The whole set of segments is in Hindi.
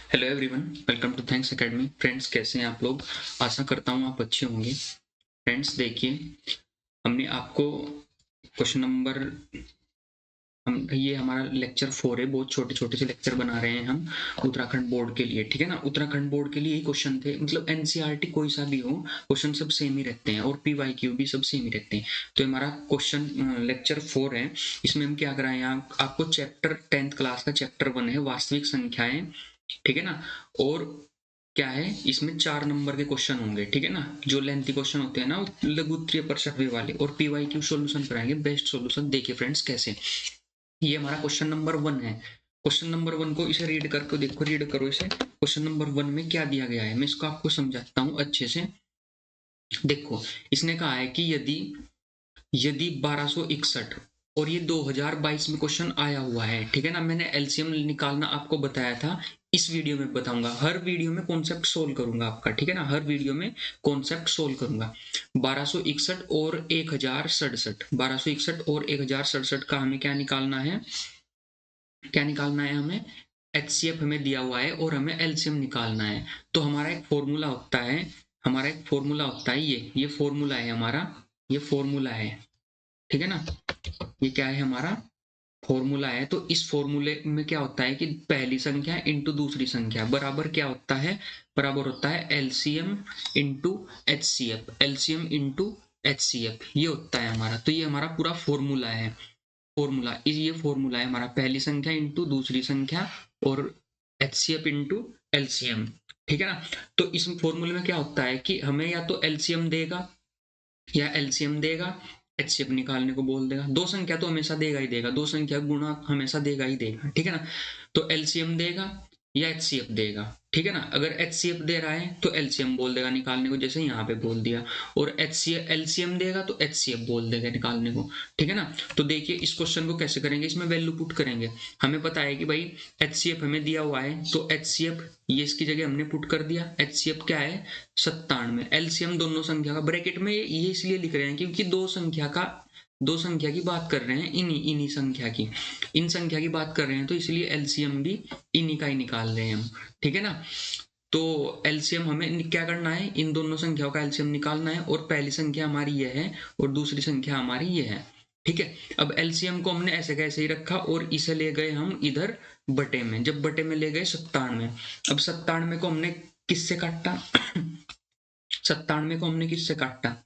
Hello everyone, welcome to Thanks Academy. Friends, कैसे हैं आप लोग? आशा करता हूँ आप अच्छे होंगे। फ्रेंड्स देखिए, हमने आपको क्वेश्चन नंबर ये हमारा लेक्चर 4 है। बहुत छोटे छोटे से लेक्चर बना रहे हैं हम उत्तराखंड बोर्ड के लिए, ठीक है ना। उत्तराखंड बोर्ड के लिए ही क्वेश्चन थे, मतलब एनसीईआरटी कोई सा भी हो, क्वेश्चन सब सेम ही रहते हैं और पीवाईक्यू भी सब सेम ही रहते हैं। तो हमारा क्वेश्चन लेक्चर 4 है। इसमें हम क्या कराएं, आपको चैप्टर 10th क्लास का चैप्टर 1 है, वास्तविक संख्याएं, ठीक है ना। और क्या है, इसमें 4 नंबर के क्वेश्चन होंगे, ठीक है ना। जो लेंथी क्वेश्चन होते हैं ना, लघु उत्तरीय प्रश्न वाले, और पीवाईक्यू सॉल्यूशन कराएंगे, बेस्ट सॉल्यूशन। देखिए फ्रेंड्स कैसे, ये हमारा क्वेश्चन नंबर 1 है। क्वेश्चन नंबर 1 को इसे रीड करके देखो, रीड करो इसे। क्वेश्चन नंबर 1 में क्या दिया गया है, मैं इसको आपको समझाता हूँ अच्छे से। देखो, इसने कहा है कि यदि यदि 1261 और ये 2022 में क्वेश्चन आया हुआ है, ठीक है ना। मैंने एलसीएम निकालना आपको बताया था, इस वीडियो में बताऊंगा। हर वीडियो में कॉन्सेप्ट सोल्व करूंगा आपका, ठीक है ना। हर वीडियो में कॉन्सेप्ट सोल्व करूंगा। 1261 और 1067, 1261 और 1067 का हमें क्या निकालना है, हमें एचसीएफ हमें दिया हुआ है और हमें एलसीएम निकालना है। तो हमारा एक फॉर्मूला होता है, ये फॉर्मूला है हमारा, ये फॉर्मूला है, ठीक है ना। ये क्या है, हमारा फॉर्मूला है। तो इस फॉर्मूले में क्या होता है कि पहली संख्या इंटू दूसरी संख्या बराबर क्या होता है, बराबर होता है LCM into HCF, LCM into HCF, ये होता है हमारा। तो ये हमारा पूरा फॉर्मूला है, ये फॉर्मूला है हमारा, पहली संख्या इंटू दूसरी संख्या और एचसीएफ इंटू एलसीएम, ठीक है ना। तो इस फॉर्मूले में क्या होता है कि हमें या तो एलसीएम देगा या एलसीएम देगा, एचसीएफ निकालने को बोल देगा। दो संख्या तो हमेशा देगा ही देगा, दो संख्या गुणा हमेशा देगा ही देगा, ठीक है ना। तो एलसीएम देगा या एचसीएफ देगा, ठीक है ना। अगर एचसीएफ दे रहा है तो एलसीएम बोल देगा निकालने को, जैसे यहाँ पे बोल दिया। और एचसीएफ एलसीएम देगा तो एचसीएफ बोल देगा निकालने को, ठीक है ना। तो देखिए इस क्वेश्चन को कैसे करेंगे, इसमें वैल्यू पुट करेंगे। हमें पता है कि भाई एचसीएफ हमें दिया हुआ है, तो एचसीएफ ये इसकी जगह हमने पुट कर दिया। एचसीएफ क्या है, 97। एलसीएम दोनों संख्या का, ब्रैकेट में ये इसलिए लिख रहे हैं क्योंकि दो संख्या की बात कर रहे हैं, इन्हीं संख्या की, इन संख्या की बात कर रहे हैं, तो इसलिए एलसीएम भी इन्हीं का ही निकाल रहे हैं हम, ठीक है ना। तो एलसीएम हमें क्या करना है, इन दोनों संख्याओं का एलसीएम निकालना है। और पहली संख्या हमारी ये है और दूसरी संख्या हमारी ये है, ठीक है। अब एलसीएम को हमने ऐसे कैसे ही रखा और इसे ले गए हम इधर बटे में। जब बटे में ले गए 97, अब 97 को हमने किससे काटा 97 को हमने किससे काटा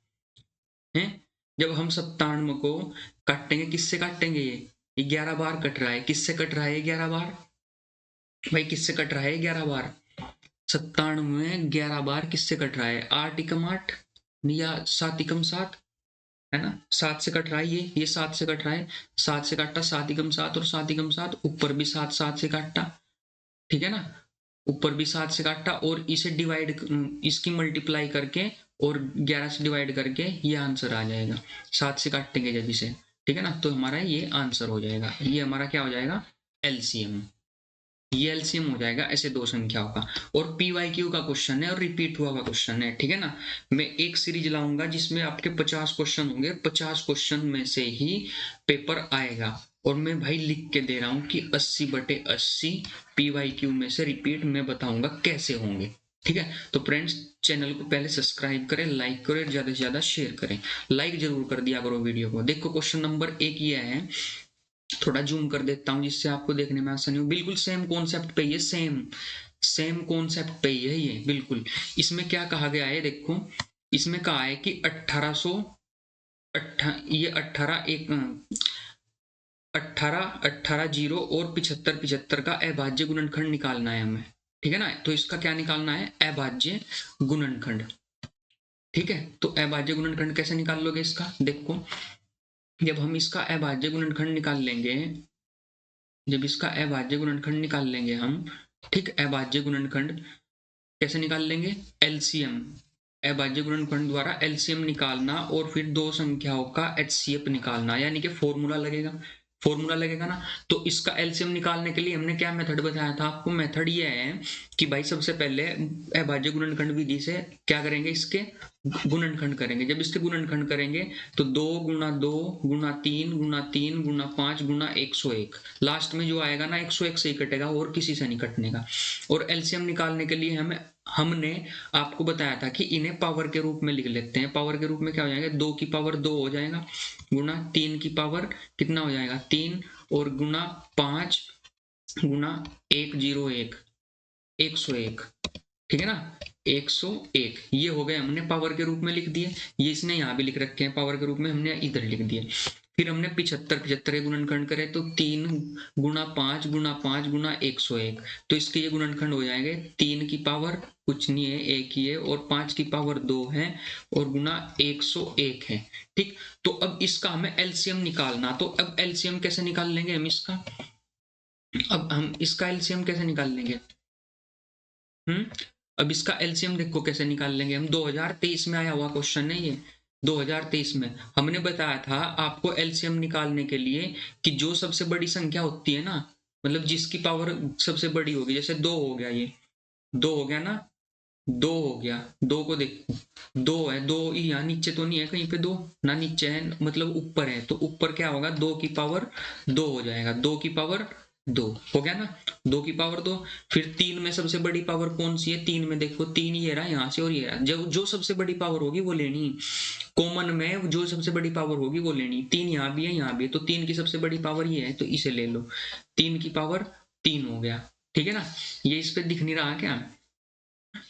है। जब हम 97 को काटेंगे, किससे काटेंगे, ये 11 बार कट रहा है। किससे कट रहा है 11 बार, भाई किससे कट रहा है 11 बार, 97 में 11 बार किससे कट रहा है, 8 एकम 8 या 7 एकम 7, है ना। 7 से कट रहा है, ये 7 से कट रहा है, 7 से काटा 7 एकम 7 और 7 एकम 7, ऊपर भी 7 7 से काटा, ठीक है ना। ऊपर भी 7 से काटा और इसे डिवाइड, इसकी मल्टीप्लाई करके और 11 से डिवाइड करके ये आंसर आ जाएगा। 7 से काटेंगे जब इसे, ठीक है ना, तो हमारा ये आंसर हो जाएगा। ये हमारा क्या हो जाएगा, एलसीएम, ये एलसीएम हो जाएगा ऐसे दो संख्याओं का। और पीवाईक्यू का क्वेश्चन है और रिपीट हुआ का क्वेश्चन है, ठीक है ना। मैं एक सीरीज लाऊंगा जिसमें आपके 50 क्वेश्चन होंगे, 50 क्वेश्चन में से ही पेपर आएगा। और मैं भाई लिख के दे रहा हूं कि 80/80 पीवाईक्यू में से रिपीट मैं बताऊंगा कैसे होंगे, ठीक है। तो फ्रेंड्स, चैनल को पहले सब्सक्राइब करें, लाइक करें, ज्यादा से ज्यादा शेयर करें। लाइक जरूर कर दिया करो वीडियो को। देखो क्वेश्चन नंबर 1 ये है, थोड़ा जूम कर देता हूं जिससे आपको देखने में आसानी हो। बिल्कुल सेम कॉन्सेप्ट पे ये, सेम कॉन्सेप्ट पे ही है ये बिल्कुल। इसमें क्या कहा गया है, देखो इसमें कहा है कि 1800 ये 18 जीरो और 75 का अभाज्य गुणनखंड निकालना है हमें, ठीक है ना। तो इसका क्या निकालना है, अभाज्य गुणनखंड, ठीक है। तो अभाज्य गुणनखंड कैसे निकाल लोगे इसका, देखो जब हम इसका अभाज्य गुणनखंड निकाल लेंगे, जब इसका अभाज्य गुणनखंड निकाल लेंगे हम, ठीक, अभाज्य गुणनखंड कैसे निकाल लेंगे, एलसीएम, अभाज्य गुणनखंड द्वारा एलसीएम निकालना और फिर दो संख्याओं का एचसीएफ निकालना, यानी कि फॉर्मूला लगेगा। फॉर्मूला लगेगा ना। तो इसका एलसीएम निकालने के लिए हमने क्या मेथड बताया था आपको? मेथड ये है कि भाई सबसे पहले अभाज्य गुणनखंड विधि से क्या करेंगे, इसके गुणनखंड करेंगे। जब इसके गुणनखंड करेंगे तो 2 गुणा 2 गुणा 3 गुणा 3 गुणा 5 गुणा 101, लास्ट में जो आएगा ना 101 से ही कटेगा और किसी से नहीं कटने का। और एलसीएम निकालने के लिए हमने आपको बताया था कि इन्हें पावर के रूप में लिख लेते हैं। पावर के रूप में क्या हो जाएगा, 2 की पावर 2 हो जाएगा, गुणा 3 की पावर कितना हो जाएगा 3, और गुणा 5 गुणा 101 101, ठीक है ना, 101। ये हो गए, हमने पावर के रूप में लिख दिए। ये इसने यहाँ भी लिख रखे हैं पावर के रूप में, हमने इधर लिख दिए। फिर हमने 75 के गुणनखंड करे तो 3 गुणा 5 गुणा 5 गुणा 101, तो इसके ये गुणनखंड हो जाएंगे। 3 की पावर कुछ नहीं है, एक ही है, और 5 की पावर 2 है, और गुणा 101 है। ठीक, तो अब इसका हमें एलसीएम निकालना। तो अब एलसीएम कैसे निकाल लेंगे हम इसका? अब हम इसका एलसीएम कैसे निकाल लेंगे? अब इसका एलसीएम देखो कैसे निकाल लेंगे हम। 2023 में आया हुआ क्वेश्चन है ये। 2023 में हमने बताया था आपको एलसीएम निकालने के लिए कि जो सबसे बड़ी संख्या होती है ना, मतलब जिसकी पावर सबसे बड़ी होगी, जैसे 2 हो गया, ये 2 हो गया ना, 2 हो गया, 2 को देखो 2 है, 2 यहाँ नीचे तो नहीं है कहीं पे 2 ना, नीचे है मतलब ऊपर है, तो ऊपर क्या होगा 2 की पावर 2 हो जाएगा, 2 की पावर 2 हो गया ना, 2 की पावर 2। फिर 3 में सबसे बड़ी पावर कौन सी है? 3 में देखो 3 ये रहा यहाँ से, और ये रहा, जो सबसे बड़ी पावर होगी वो लेनी, कॉमन में जो सबसे बड़ी पावर होगी वो लेनी। 3 यहाँ भी है, यहाँ भी है, तो 3 की सबसे बड़ी पावर ये है, तो इसे ले लो, 3 की पावर 3 हो गया, ठीक है ना। ये इस पे दिख नहीं रहा क्या?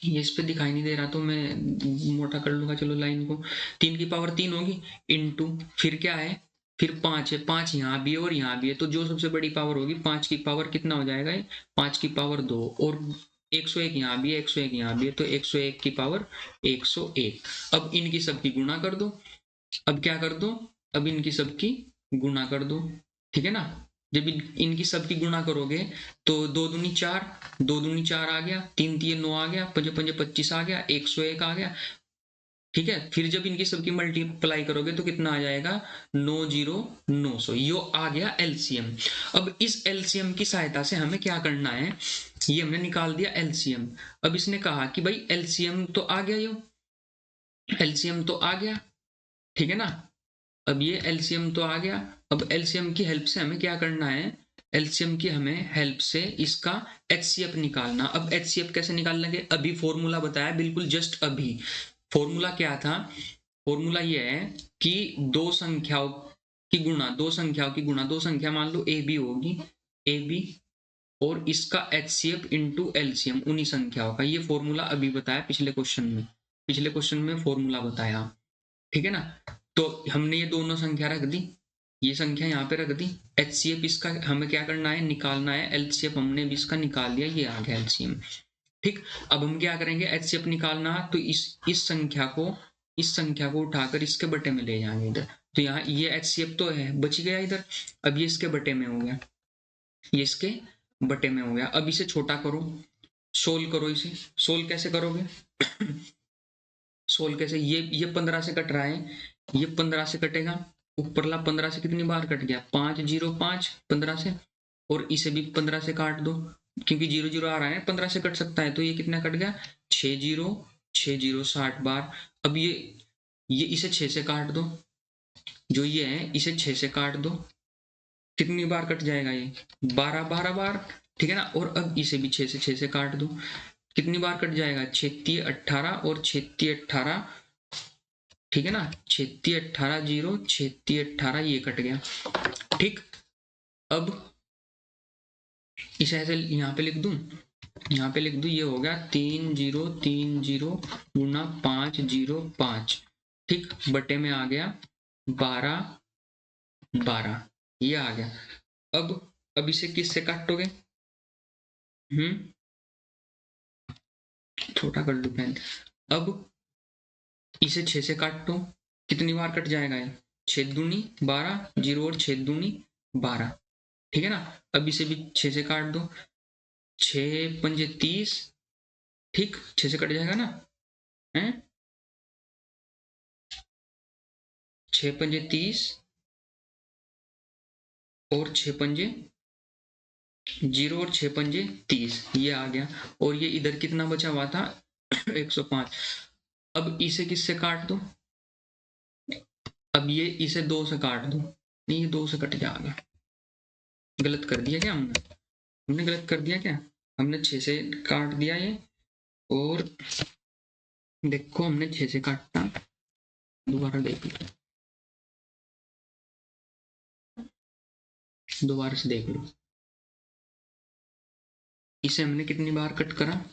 ये इस पे दिखाई नहीं दे रहा, तो मैं मोटा कर लूंगा, चलो लाइन को। 3 की पावर 3 होगी, इनटू फिर क्या है, फिर 5 है, 5 यहाँ भी है और यहाँ भी है, तो जो सबसे बड़ी पावर होगी 5 की पावर कितना हो जाएगा, 5 की पावर 2, और 101 यहाँ भी है, 101 यहाँ भी है, तो 101 की पावर 101। अब इनकी सबकी गुणा कर दो। अब क्या कर दो, अब इनकी सबकी गुणा कर दो, ठीक है ना। जब इनकी सबकी गुणा करोगे तो 2 दूनी 4, 2 दूनी 4 आ गया, 3 3 9 आ गया, 5 5 25 आ गया, 101 आ गया, ठीक है। फिर जब इनकी सबकी मल्टीप्लाई करोगे तो कितना आ जाएगा, 90900, यो आ गया एलसीएम। अब इस एलसीएम की सहायता से हमें क्या करना है, ये हमने निकाल दिया एलसीएम। अब इसने कहा कि भाई एलसीएम तो आ गया, यो एलसीएम तो आ गया, ठीक है ना। अब ये एलसीएम तो आ गया। अब एलसीएम की हेल्प से हमें क्या करना है, एलसीएम की हमें हेल्प से इसका एचसीएफ निकालना। अब एचसीएफ कैसे निकाल लेंगे, अभी फॉर्मूला बताया, बिल्कुल जस्ट अभी। फॉर्मूला क्या था, फॉर्मूला ये है कि दो संख्याओं की गुणा, दो संख्याओं की गुणा, दो संख्या मान लो ए बी होगी, ए बी, और इसका एचसीएफ इंटू एलसीएम उन्हीं संख्याओं का। ये फॉर्मूला अभी बताया पिछले क्वेश्चन में, पिछले क्वेश्चन में फॉर्मूला बताया, ठीक है ना। तो हमने ये दोनों संख्या रख दी, ये संख्या यहाँ पे रख दी। एचसीएफ इसका हमें क्या करना है, निकालना है। एलसीएफ हमने भी इसका निकाल लिया, ये आ गया एलसीएम, ठीक। अब हम क्या करेंगे, एचसीएफ निकालना, तो इस संख्या को उठाकर इसके बटे में ले जाएंगे इधर। तो यहाँ ये एचसीएफ तो है, बच गया इधर। अब ये इसके बटे में हो गया, ये इसके बटे में हो गया। अब इसे छोटा करो, सोल्व करो इसे। सोल्व कैसे करोगे, सोल्व कैसे, ये 15 से कट रहा है, ये 15 से कटेगा, ऊपरला 15 से कितनी बार कट गया, 5 0 5 15 से, और इसे भी 15 से काट दो, क्योंकि 0 0 आ रहा है, 15 से कट सकता है, तो ये कितना कट गया, 6 0 6 0 60 बार। अब ये इसे 6 से काट दो, जो ये है इसे 6 से काट दो, कितनी बार कट जाएगा, ये 12 12 बार, ठीक है ना। और अब इसे भी 6 से काट दो, कितनी बार कट जाएगा, 6 18 और 6 18, ठीक है ना, 6 18 0 6 18, ये कट गया, ठीक। अब इसे ऐसे यहाँ पे लिख दूं, यहाँ पे लिख दूं, ये हो गया 3 0 3 0 गुना 5 0 5, ठीक, बटे में आ गया 12 12, ये आ गया। अब इसे किससे काटोगे, छोटा कर लूं पहले। अब इसे 6 से काट दो, कितनी बार कट जाएगा, ये 6 दूनी 12, 0 और 6 दूनी 12, ठीक है ना। अब इसे भी 6 से काट दो, 6 पंजे 30, ठीक, 6 से कट जाएगा ना, है 6 पंजे 30, और 6 पंजे 0 और 6 पंजे 30, ये आ गया। और ये इधर कितना बचा हुआ था 105। अब इसे किससे काट दो, अब ये इसे 2 से काट दो, नहीं ये 2 से कट जाएगा। गलत कर दिया क्या हमने गलत कर दिया क्या, हमने 6 से काट दिया ये, और देखो हमने 6 से काटा, दोबारा देख लो, दोबारा से देख लो। इसे हमने कितनी बार कट करा,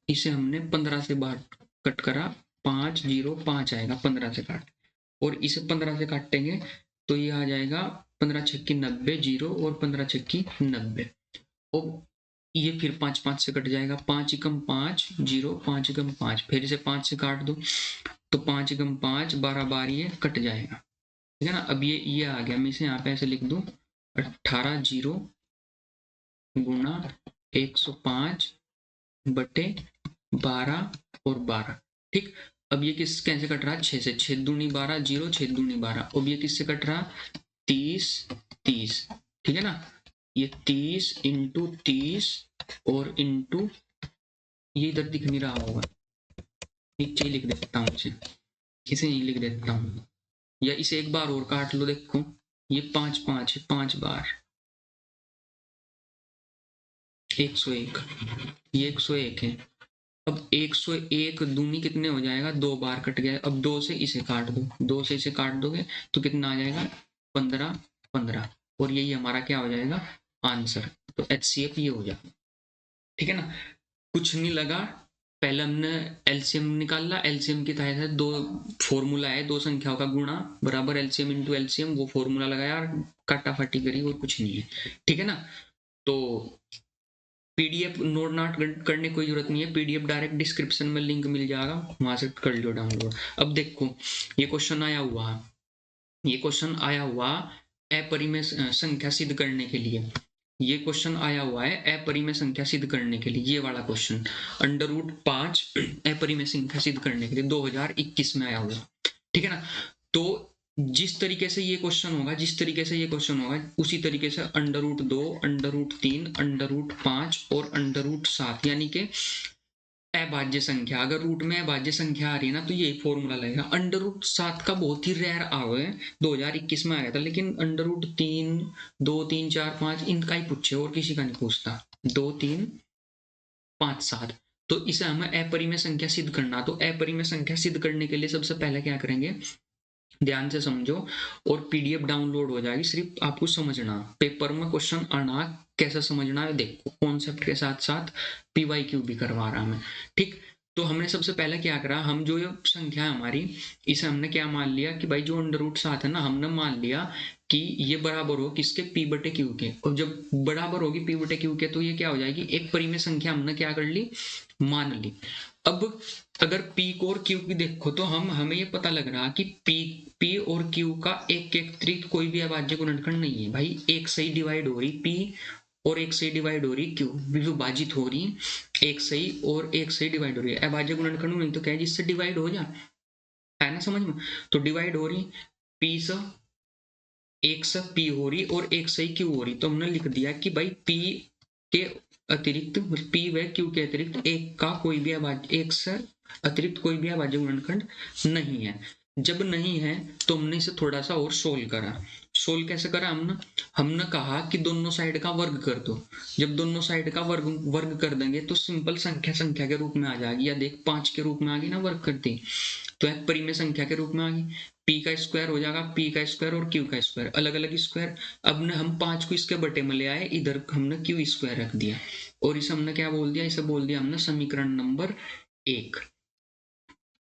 इसे हमने 15 से बार कट करा, 5 0 5 आएगा 15 से काट, और इसे 15 से काटेंगे तो ये आ जाएगा 15 छक्की 90 0 और 15 छक्की 90। और ये फिर 5 5 से कट जाएगा, 5 एकम 5 0 5 एकम 5, फिर इसे 5 से काट दो तो 5 एकम 5 12 बार ये कट जाएगा, ठीक है ना। अब ये आ गया, मैं इसे यहाँ पे ऐसे लिख दूं 18 0 गुना 105 बटे 12 और 12, ठीक। अब ये किस कैसे कट रहा है, 6 से, 6 दूनी 12 0 6 दूनी 12। अब ये किससे कट रहा 30 30, ठीक है ना। ये 30 इंटू 30 और इंटू, ये इधर दिख नहीं रहा होगा, नीचे लिख देता हूँ इसे यहीं लिख देता हूँ, या इसे एक बार और काट लो, देखो ये 5 5 5 बार 101, ये 101 है। अब 101 दूनी कितने हो जाएगा, 2 बार कट गया। अब 2 से इसे काट दो, 2 से इसे काट दोगे तो कितना आ जाएगा 15 15, और यही हमारा क्या हो जाएगा आंसर। तो HCF ये हो जाएगा, ठीक है ना। कुछ नहीं लगा, पहले हमने एलसीएम निकाला, एलसीएम की तहत है 2 फॉर्मूला है, 2 संख्याओं का गुणा बराबर एलसीएम इंटू एलसीएम, वो फॉर्मूला लगाया और काटाफाटी करी, और कुछ नहीं है, ठीक है ना। तो पीडीएफ नोट नाट करने कोई जरूरत नहीं है, पीडीएफ डायरेक्ट डिस्क्रिप्शन में लिंक मिल जाएगा, वहां से कर लो डाउनलोड। अब देखो ये क्वेश्चन आया हुआ, ये क्वेश्चन आया हुआ अपरिमेय संख्या सिद्ध करने के लिए, ये क्वेश्चन आया हुआ है अपरिमेय संख्या सिद्ध करने के लिए, ये वाला क्वेश्चन √5 अपरिमेय संख्या सिद्ध करने के लिए 2021 में आया हुआ, ठीक है ना। तो जिस तरीके से ये क्वेश्चन होगा, जिस तरीके से ये क्वेश्चन होगा, उसी तरीके से √2 √3 √5 और √7, यानी कि अभाज्य संख्या, अगर रूट में अभाज्य संख्या आ रही है ना तो यही फॉर्मूला लगेगा। √7 का बहुत ही रेयर आवे 2021 में आया था, लेकिन √3 2 3 4 5 इनका ही पूछे, और किसी का नहीं पूछता। 2 3 5 7, तो इसे हमें अपरिमेय संख्या सिद्ध करना, तो अपरिमेय संख्या सिद्ध करने के लिए सबसे पहले क्या करेंगे, ध्यान से समझो, और पीडीएफ डाउनलोड हो जाएगी, सिर्फ आपको समझना, पेपर में क्वेश्चन आना कैसे समझना है, देखो कॉन्सेप्ट के साथ साथ PYQ भी करवा रहा मैं, ठीक। तो हमने सबसे पहले क्या करा, हम जो ये संख्या है हमारी, इसे हमने क्या मान लिया कि भाई जो √7 है ना, हमने मान लिया कि ये बराबर हो किसके, P/Q के, और जब बराबर होगी P/Q के तो ये क्या हो जाएगी, एक परिमेय संख्या हमने क्या कर ली, मान ली। अब अगर P को और Q की देखो तो हमें ये पता लग रहा कि P और Q का एक के अतिरिक्त कोई भी अभाज्य गुणनखंड नहीं है भाई, एक से ही डिवाइड हो रही P और एक से डिवाइड हो रही Q, विभाजित हो रही एक से और एक से डिवाइड हो रही है। अभाज्य गुणनखंड नहीं तो क्या है, जिससे डिवाइड हो जाए, है ना समझ में। तो डिवाइड हो रही P से, एक से P हो रही और एक से Q हो रही, तो हमने लिख दिया कि भाई P के अतिरिक्त, P व Q के अतिरिक्त एक का कोई भी अभाज्य, एक से अतिरिक्त कोई भी अभाज्य गुणनखंड नहीं है। जब नहीं है तो हमने इसे थोड़ा सा और सोल्व करा। सोल्व कैसे करा हमने कहा कि दोनों साइड का वर्ग कर दो। जब दोनों साइड का वर्ग कर देंगे तो सिंपल संख्या के रूप में आ जाएगी, या देख 5 के रूप में आ गई ना वर्ग करती, तो एक परिमेय संख्या के रूप में आ गई। P का स्क्वायर हो जाएगा, P का स्क्वायर और Q का स्क्वायर, अलग अलग स्क्वायर। अब ने हम 5 को इसके बटे में ले आए, इधर हमने Q स्क्वायर रख दिया, और इसे हमने क्या बोल दिया, इसे बोल दिया हमने समीकरण नंबर 1,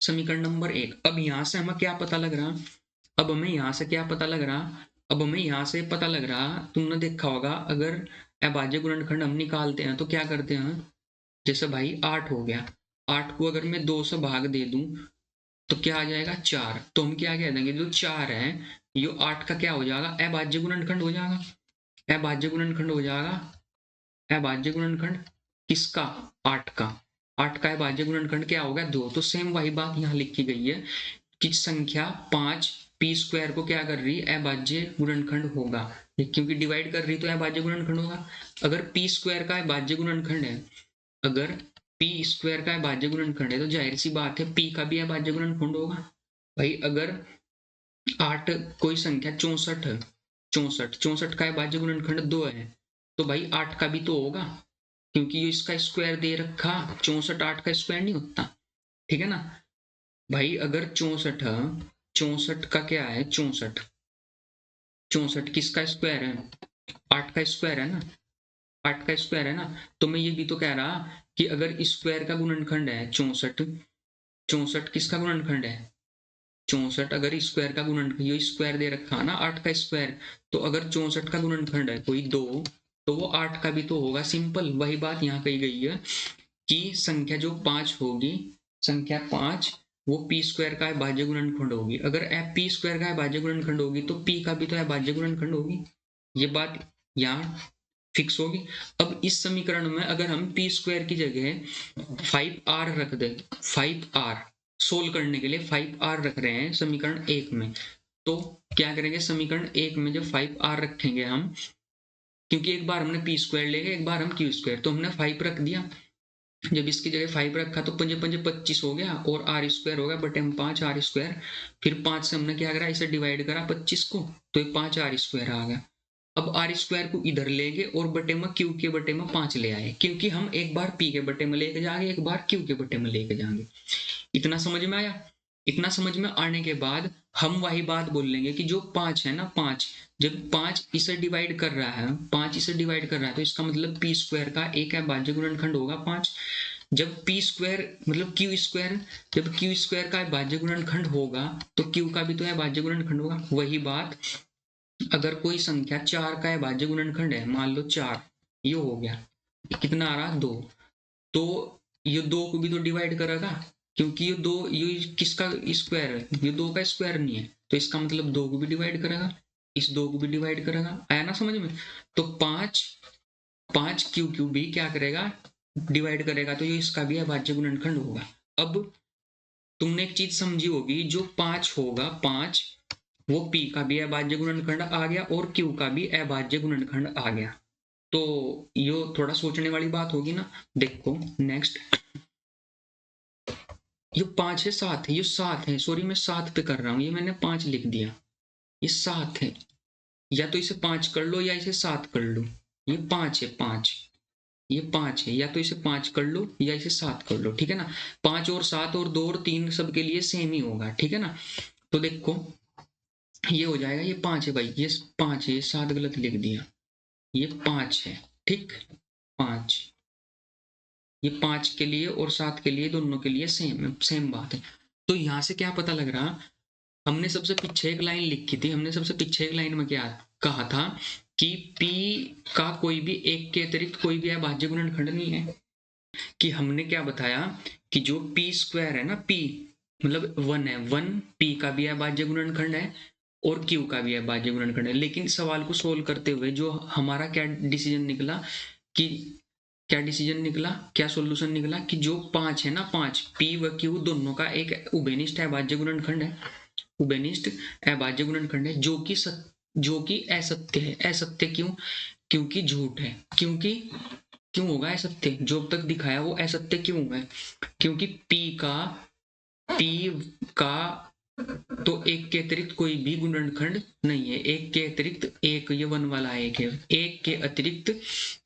समीकरण नंबर 1। अब यहां से हमें क्या पता लग रहा, अब हमें यहां से क्या पता लग रहा, अब हमें यहां से पता लग रहा, तुमने देखा होगा अगर अभाज्य गुणनखंड हम निकालते हैं तो क्या करते हैं, जैसे भाई 8 हो गया, 8 को अगर मैं 2 से भाग दे दूं तो क्या आ जाएगा 4, तो हम क्या कह देंगे, जो 4 है ये 8 का क्या हो जाएगा, अभाज्य गुणनखंड हो जाएगा, अभाज्य गुणनखंड हो जाएगा, अभाज्य गुणनखंड किसका, 8 का, 8 का अभाज्य गुणनखंड क्या होगा 2। तो सेम वही बात यहाँ लिखी गई है कि संख्या 5 P² को क्या कर रही है, अभाज्य गुणनखंड होगा, क्योंकि डिवाइड कर रही तो अभाज्य गुणनखंड होगा। अगर पी स्क्वायर का अभाज्य गुणनखंड है, अगर पी स्क्वायर का अभाज्य गुणनखंड है तो जाहिर सी बात है पी का भी अभाज्य गुणनखंड होगा। भाई अगर 8 कोई संख्या 64 का अभाज्य गुणनखंड 2 है तो भाई 8 का भी तो होगा, क्योंकि ये इसका स्क्वायर दे रखा, 64 8 का स्क्वायर नहीं होता, ठीक है ना भाई। अगर 64 का क्या है, 64 किसका स्क्वायर है, 8 का स्क्वायर है ना, 8 का स्क्वायर है ना। तो मैं ये भी तो कह रहा कि अगर स्क्वायर का गुणनखंड है 64 किसका गुणनखंड है 64, अगर स्क्वायर का गुणनखंड, ये स्क्वायर दे रखा ना 8 का स्क्वायर, तो अगर 64 का गुणनखंड है कोई 2 तो वो 8 का भी तो होगा। सिंपल वही बात यहाँ कही गई है कि संख्या जो 5 होगी, संख्या 5 वो पी स्क्वायर का अभाज्य गुणनखंड होगी। अगर पी स्क्वायर का अभाज्य गुणनखंड होगी तो पी का भी तो अभाज्य गुणनखंड होगी। ये बात यहाँ फिक्स होगी। अब इस समीकरण में अगर हम पी स्क्वायर की जगह 5r रख दे, 5r सोल्व करने के लिए 5r रख रहे हैं समीकरण 1 में, तो क्या करेंगे, समीकरण 1 में जब 5r रखेंगे हम, क्योंकि एक बार हमने पी स्क्वायर ले गए, एक बार हम क्यू स्क्वायर, तो हमने 5 रख दिया। जब इसकी जगह 5 रखा तो 5 5 25 हो गया और आर स्क्वायर होगा बटे हम 5 आर स्क्वायर। फिर 5 से हमने क्या करा, इसे डिवाइड करा 25 को, तो ये 5 आर स्क्वायर आ गया। अब आर स्क्वायर को इधर ले गए और बटे में क्यू के बटे में 5 ले आए, क्योंकि हम एक बार पी के बटे में लेके जाएंगे, एक बार क्यू के बटे में लेके जाएंगे। इतना समझ में आया। इतना समझ में आने के बाद हम वही बात बोल लेंगे कि जो 5 है ना, 5 जब 5 इसे डिवाइड कर रहा है, 5 इसे डिवाइड कर रहा है, तो इसका मतलब पी स्क्वायर का एक अभाज्य गुणनखंड होगा 5। जब पी स्क्वायर मतलब क्यू स्क्वायर, जब क्यू स्क्वायर का अभाज्य गुणनखंड होगा तो क्यू का भी तो अभाज्य गुणनखंड होगा। वही बात अगर कोई संख्या 4 का अभाज्य गुणनखंड है, मान लो 4, ये हो गया, कितना आ रहा 2, तो ये 2 को भी तो डिवाइड करेगा, क्योंकि ये 2 ये किसका स्क्वायर है, ये 2 का स्क्वायर नहीं है, तो इसका मतलब 2 को भी डिवाइड करेगा, इस 2 को भी डिवाइड करेगा। आया ना समझ में। तो 5 क्यू भी क्या करेगा, डिवाइड करेगा, तो ये इसका भी अभाज्य गुणनखंड होगा। अब तुमने एक चीज समझी होगी, जो 5 होगा 5 वो पी का भी अभाज्य गुणनखंड आ गया और क्यू का भी अभाज्य गुणनखंड आ गया। तो ये थोड़ा सोचने वाली बात होगी ना। देखो नेक्स्ट, ये 5 है 7 है, ये 7 है, सॉरी मैं 7 पे कर रहा हूं, ये मैंने 5 लिख दिया, ये 7 है, या तो इसे 5 कर लो या इसे 7 कर लो। ये 5 है 5, ये 5 है, या तो इसे 5 कर लो या इसे 7 कर लो, ठीक है ना। 5 और 7 और 2 और 3 सबके लिए सेम ही होगा, ठीक है ना। तो देखो ये हो जाएगा, ये 5 है भाई, ये 5 है, ये 7 गलत लिख दिया, ये 5 है, ठीक 5, ये 5 के लिए और 7 के लिए, दोनों के लिए सेम बात है। तो यहां से क्या पता लग रहा, हमने सबसे पीछे एक लाइन लिखी थी, हमने सबसे पीछे एक लाइन में क्या कहा था कि P का कोई भी एक के अतिरिक्त कोई भी अभाज्य गुणनखंड नहीं है। कि हमने क्या बताया कि जो P स्क्वायर है ना, P मतलब 1 है, 1 P का भी अभाज्य गुणनखंड है और Q का भी अभाज्य गुणनखंड है। लेकिन सवाल को सोल्व करते हुए जो हमारा क्या डिसीजन निकला, कि क्या डिसीजन निकला, क्या सॉल्यूशन निकला, कि जो 5 है ना, 5 P व Q दोनों का एक उभयनिष्ठ अभाज्य गुणनखंड है, उभयनिष्ठ अभाज्य गुणनखंड है, जो कि असत्य है। असत्य क्यों, क्योंकि झूठ है। क्यों होगा असत्य, जो अब तक दिखाया वो असत्य क्यों है, क्योंकि P का तो एक के अतिरिक्त कोई भी गुणनखंड नहीं है, एक के अतिरिक्त एक, ये 1 वाला एक है, एक के अतिरिक्त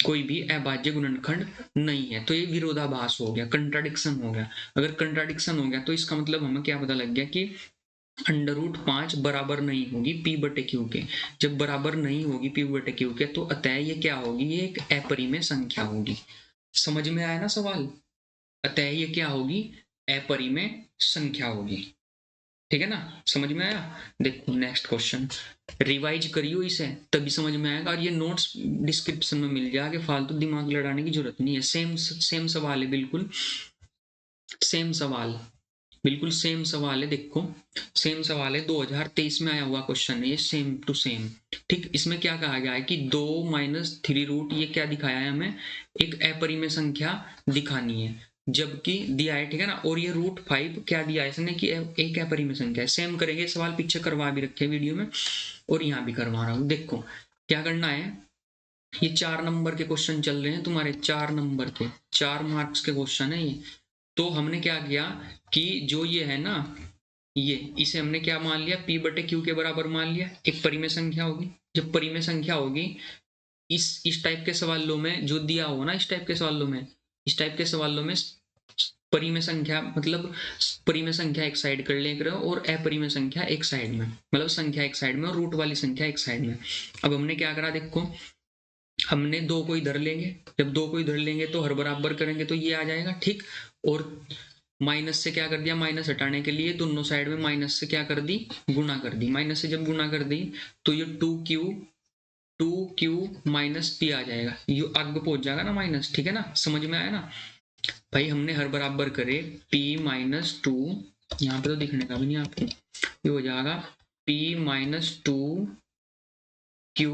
कोई भी अभाज्य गुणनखंड नहीं है। तो ये विरोधाभास हो गया, कंट्राडिक्शन हो गया। अगर कंट्राडिक्शन हो गया तो इसका मतलब हमें क्या पता लग गया कि √5 बराबर नहीं होगी P बटे Q के। जब बराबर नहीं होगी P बटे Q के तो अतः ये क्या होगी, ये एक अपरिमेय संख्या होगी। समझ में आया ना सवाल। अतः ये क्या होगी, अपरिमेय संख्या होगी, ठीक है ना, समझ में आया। देखो नेक्स्ट क्वेश्चन, रिवाइज करियो इसे तभी समझ में आएगा, और ये नोट्स डिस्क्रिप्शन में मिल जाएगा, फालतू दिमाग लड़ाने की जरूरत नहीं है। सेम सवाल है, बिल्कुल सेम सवाल, बिल्कुल सेम सवाल है। देखो सेम सवाल है, 2023 में आया हुआ क्वेश्चन है ये, सेम टू सेम। ठीक, इसमें क्या कहा गया है कि 2 - 3 ये क्या दिखाया है हमें, एक अपरिमेय संख्या दिखानी है, जबकि दिया है, ठीक है ना। और ये √5 क्या दिया है इसने कि एक अपरिमेय संख्या है। सेम करेंगे, सवाल पीछे करवा भी रखे वीडियो में और यहाँ भी करवा रहा हूँ। देखो क्या करना है, ये 4 नंबर के क्वेश्चन चल रहे हैं तुम्हारे, 4 नंबर के, 4 मार्क्स के क्वेश्चन है ये। तो हमने क्या किया कि जो ये है ना, ये इसे हमने क्या मान लिया, P बटे Q के बराबर मान लिया, एक परिमेय संख्या होगी। जब परिमेय संख्या होगी, इस टाइप के सवालों में जो दिया हो ना, इस टाइप के सवालों में परिमेय संख्या मतलब परिमेय संख्या एक साइड कर ले रहे हो और अपरिमेय संख्या एक साइड में, मतलब संख्या एक साइड में और रूट वाली संख्या एक साइड में। अब हमने क्या करा, देखो हमने 2 को इधर लेंगे, जब 2 को इधर लेंगे तो हर बराबर करेंगे तो ये आ जाएगा, ठीक। और माइनस से क्या कर दिया, माइनस हटाने के लिए दोनों साइड में माइनस से क्या कर दी, गुना कर दी। माइनस से जब गुना कर दी तो ये 2Q माइनस P आ जाएगा, ये आगे पहुंच जाएगा ना माइनस, ठीक है ना, समझ में आया ना भाई। हमने हर बराबर करे P माइनस 2, यहाँ पे तो दिखने का भी नहीं आपको, ये हो जाएगा P minus 2Q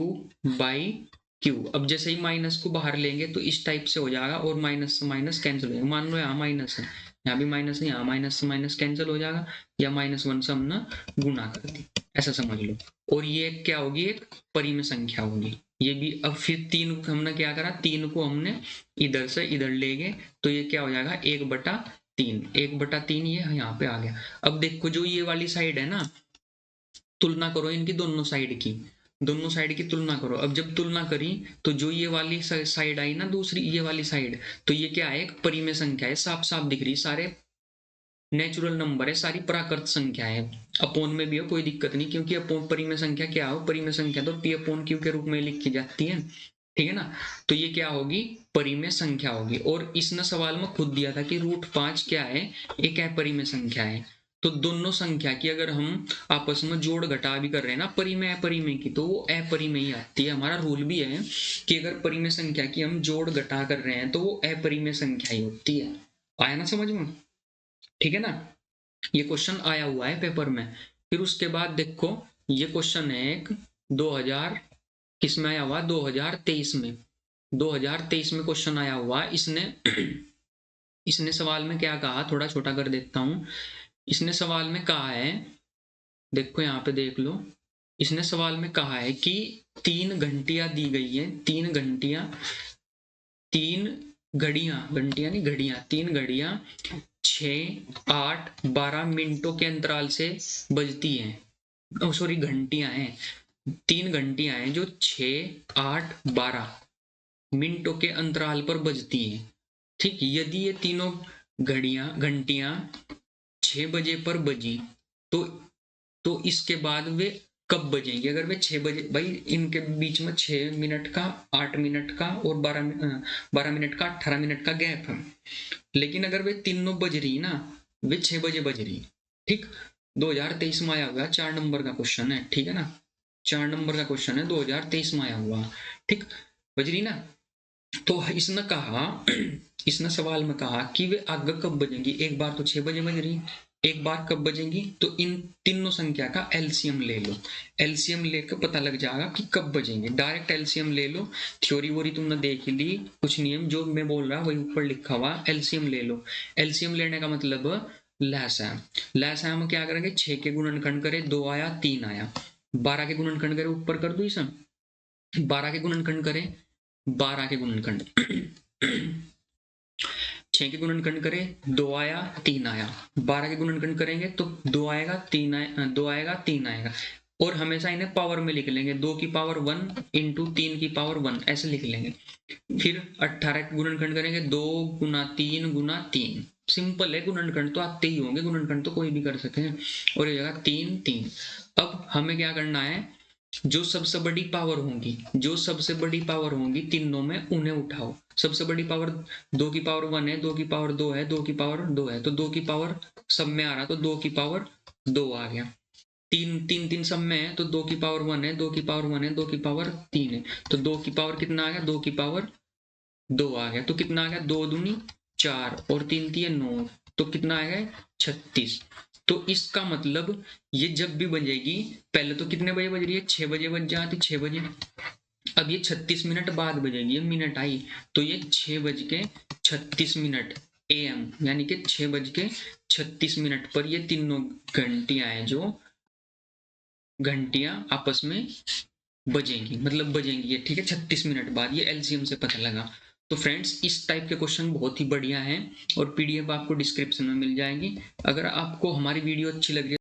by Q। अब जैसे ही माइनस को बाहर लेंगे तो इस टाइप से हो जाएगा और माइनस से माइनस कैंसिल हो जाएगा। मान लो यहाँ माइनस है, यहाँ भी माइनस है, यहाँ माइनस से माइनस कैंसिल हो जाएगा, या -1 से हमने गुना कर दी, ऐसा समझ लो। और ये क्या होगी, एक परिमेय संख्या होगी ये भी। अब फिर 3 हमने क्या करा, 3 को हमने इधर से इधर ले गए तो ये क्या हो जाएगा, 1/3 ये यहाँ पे आ गया। अब देखो जो ये वाली साइड है ना, तुलना करो इनकी दोनों साइड की, दोनों साइड की तुलना करो। अब जब तुलना करी तो जो ये वाली साइड आई ना, दूसरी ये वाली साइड, तो ये क्या है, एक परिमेय संख्या है, साफ साफ दिख रही, सारे नेचुरल नंबर है, सारी प्राकृत संख्या है। अपोन में भी हो कोई दिक्कत नहीं, क्योंकि अपोन परिमेय संख्या क्या हो, परिमेय संख्या तो P/Q के रूप में लिखी जाती है, ठीक है ना। तो ये क्या होगी, परिमेय संख्या होगी। और इसने सवाल में खुद दिया था कि √5 क्या है, एक अपरिमेय संख्या है। तो दोनों संख्या की अगर हम आपस में जोड़ घटा भी कर रहे हैं ना, परिमेय अपरिमेय की, तो वो अपरिमेय ही आती है। हमारा रूल भी है कि अगर परिमेय संख्या की हम जोड़ घटा कर रहे हैं तो वो अपरिमेय संख्या ही होती है। आया ना समझ में, ठीक है ना। ये क्वेश्चन आया हुआ है पेपर में। फिर उसके बाद देखो ये क्वेश्चन है एक 2000 किस में आया हुआ, 2023 में, 2023 में क्वेश्चन आया हुआ। इसने सवाल में क्या कहा, थोड़ा छोटा कर देता हूं। इसने सवाल में कहा है, देखो यहाँ पे देख लो, इसने सवाल में कहा है कि 3 घंटियां दी गई है, 3 घंटियां, 3 घड़ियां, घंटियां नहीं घड़ियां, 3 घड़ियां 6, 8, 12 मिनटों के अंतराल से बजती हैं। सॉरी घंटियां हैं, 3 घंटियां हैं जो 6, 8, 12 मिनटों के अंतराल पर बजती हैं, ठीक। यदि ये तीनों घंटियां 6 बजे पर बजी तो इसके बाद वे कब बजेंगे। अगर वे 6 बजे, भाई इनके बीच में 6 मिनट का, 8 मिनट का और 12 मिनट का, 18 मिनट का गैप है। लेकिन अगर वे तीनों बज रही ना, वे 6 बजे बज रही, ठीक। 2023 में आया हुआ 4 नंबर का क्वेश्चन है, ठीक है ना, 4 नंबर का क्वेश्चन है, 2023 में आया हुआ, ठीक। बज रही ना। तो इसने कहा, इसने सवाल में कहा कि वे आगे कब बजेंगी, एक बार तो 6 बजे बज रही, एक बार कब बजेंगी, तो इन तीनों संख्या का एलसीएम ले लो। एलसीएम लेकर पता लग जाएगा कि कब बजेंगे, डायरेक्ट एलसीएम ले लो। थ्योरी वोरी तुमने देख ली, कुछ नियम जो मैं बोल रहा वही ऊपर लिखा हुआ, एलसीएम ले लो। एलसीएम लेने का मतलब लहसम, लहसम में क्या करेंगे, 6 के गुणनखंड करे, 2 आया 3 आया, 12 के गुणनखंड करे, ऊपर कर दो इसे, 12 के गुणनखंड करें, 12 के गुणनखंड 6 के गुणनखंड करें, 2 आया 3 आया, 12 के गुणनखंड करेंगे तो 2 आएगा 3 आएगा, 2 आएगा 3 आएगा। और हमेशा इन्हें पावर में लिख लेंगे, 2 की पावर 1 इंटू 3 की पावर 1 ऐसे लिख लेंगे। फिर 18 के गुणनखंड करेंगे, 2 गुना 3 गुना 3, सिंपल है, गुणनखंड तो आते ही होंगे, गुणनखंड तो कोई भी कर सकते हैं। और ये जगह 3 3। अब हमें क्या करना है, जो सबसे बड़ी पावर होंगी, जो सबसे बड़ी पावर होंगी तीनों में, उन्हें उठाओ। सबसे बड़ी पावर 2 की पावर 1 है, 2 की पावर 2 है, 2 की पावर 2 है, तो 2 की पावर सब में आ रहा, तो 2 की पावर 2 आ गया। 3 सब में है, तो 2 की पावर 1 है, 2 की पावर 1 है, 2 की पावर 3 है, तो 2 की पावर कितना आ गया, 2 की पावर 2 आ गया। तो कितना आ गया, 2 दूनी 4 और 3 3 9, तो कितना आ गया 36। तो इसका मतलब ये जब भी बजेगी, पहले तो कितने बजे बज रही है, 6 बजे बज जाती, 6 बजे। अब ये 36 मिनट बाद बजेगी, ये मिनट आई, तो ये 6:36 AM, यानी कि 6:36 पर ये तीनों घंटियां हैं, जो घंटियां आपस में बजेंगी, मतलब बजेंगी ये, ठीक है, 36 मिनट बाद, ये एलसीएम से पता लगा। तो फ्रेंड्स इस टाइप के क्वेश्चन बहुत ही बढ़िया हैं और पीडीएफ आपको डिस्क्रिप्शन में मिल जाएगी। अगर आपको हमारी वीडियो अच्छी लग रही है